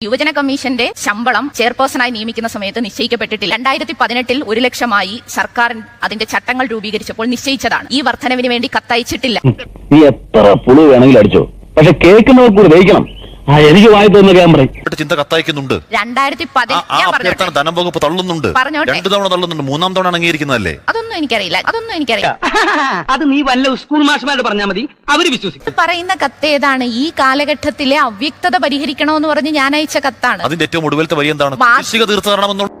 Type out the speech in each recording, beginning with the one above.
യുവജന കമ്മീഷന്റെ ശമ്പളം ചെയർപേഴ്സണായി നിയമിക്കുന്ന സമയത്ത് നിശ്ചയിക്കപ്പെട്ടിട്ടില്ല. 2018 1 ലക്ഷമായി സർക്കാർ അതിന്റെ ചട്ടങ്ങൾ രൂപീകരിച്ചപ്പോൾ നിശ്ചയിച്ചതാണ്. ഈ വർധനവിന് വേണ്ടി കത്തയച്ചിട്ടില്ല. നീ എത്ര പുളു വേണമെങ്കിലും അടിച്ചോ, പക്ഷെ കേൾക്കുന്നവർ കൂടി ദഹിക്കണം. എനിക്ക് വായി തോന്നുന്ന ക്യാമറ ചിന്ത കത്തയക്കുന്നുണ്ട്. 2010 ധനം വകുപ്പ് തള്ളുന്നുണ്ട്. 2 തവണ തള്ളുന്നുണ്ട്. 3-ാം തവണ അംഗീകരിക്കുന്നതല്ലേ? അതൊന്നും എനിക്കറിയില്ല. അത് നീ വല്ല സ്കൂൾ മാഷ്മാരോട് പറഞ്ഞാൽ മതി, അവര് വിശ്വസിക്കും. പറയുന്ന കത്ത് ഏതാണ്? ഈ കാലഘട്ടത്തിലെ അവ്യക്തത പരിഹരിക്കണമെന്ന് പറഞ്ഞ് ഞാൻ അയച്ച കത്താണ്. അതിന്റെ ഏറ്റവും ഒടുവിലത്തെ വരി എന്താണ്? കുടിശ്ശിക തീർത്തരണമെന്നുള്ള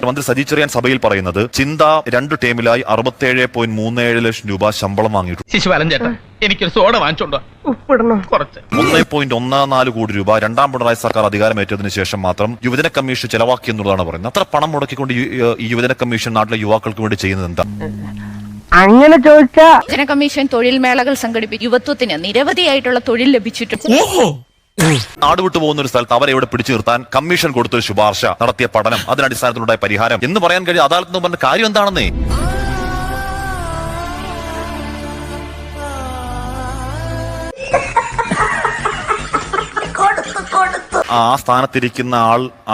മന്ത്രി സജി ചെറിയാൻ സഭയിൽ പറയുന്നത് ചിന്ത 2 ടേമിലായി 67.37 ലക്ഷം രൂപ ശമ്പളം വാങ്ങിയിട്ടുണ്ട്. ശിശുപാലൻ ചേട്ടാ, എനിക്കൊരു സോഡ വാങ്ങിച്ചോണ്ടോ? ഉപ്പിടണം കുറച്ച്. 1.14 കോടി രൂപ 2ാം പിണറായി സർക്കാർ അധികാരമേറ്റതിനു ശേഷം മാത്രം യുവജന കമ്മീഷൻ ചെലവാക്കി എന്നുള്ളതാണ് പറയുന്നത്. അത്ര പണം മുടക്കിക്കൊണ്ട് ഈ യുവജന കമ്മീഷൻ നാട്ടിലെ യുവാക്കൾക്ക് വേണ്ടി ചെയ്യുന്നത് എന്താ? അങ്ങനെ ചോദിച്ചാ യുവജന കമ്മീഷൻ തൊഴിൽ മേളകൾ സംഘടിപ്പിക്കും. യുവത്വത്തിന് നിരവധിയായിട്ടുള്ള തൊഴിൽ ലഭിച്ചിട്ടുണ്ട്. നാട് വിട്ടു പോകുന്ന ഒരു സ്ഥലത്ത് അവരെ ഇവിടെ പിടിച്ചു നിർത്താൻ കമ്മീഷൻ കൊടുത്തൊരു ശുപാർശ, നടത്തിയ പഠനം, അതിനടിസ്ഥാനത്തിലുണ്ടായ പരിഹാരം എന്ന് പറയാൻ കഴിയും. അദാലത്ത് പറഞ്ഞ കാര്യം എന്താണെന്നേ? ആ സ്ഥാനത്തിരിക്കുന്ന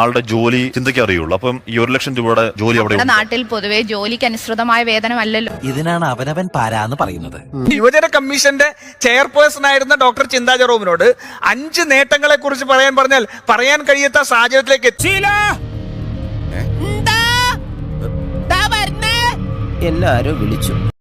ആളുടെ ജോലി ചിന്തയ്ക്ക് അറിയുള്ളൂ. അപ്പം ഈ 1 ലക്ഷം രൂപയുടെ ജോലി അവിടെ നാട്ടിൽ പൊതുവെ ജോലിക്ക് അനുസൃതമായ വേതനമല്ലല്ലോ. ഇതിനാണ് അവനവൻ പാരാന്ന് പറയുന്നത്. യുവജന കമ്മീഷന്റെ ചെയർപേഴ്സൺ ആയിരുന്ന ഡോക്ടർ ചിന്താ ജെറോമിനോട് 5 നേട്ടങ്ങളെ കുറിച്ച് പറഞ്ഞാൽ പറയാൻ കഴിയാത്ത സാഹചര്യത്തിലേക്ക് എത്തിയില്ല. എല്ലാരും വിളിച്ചു.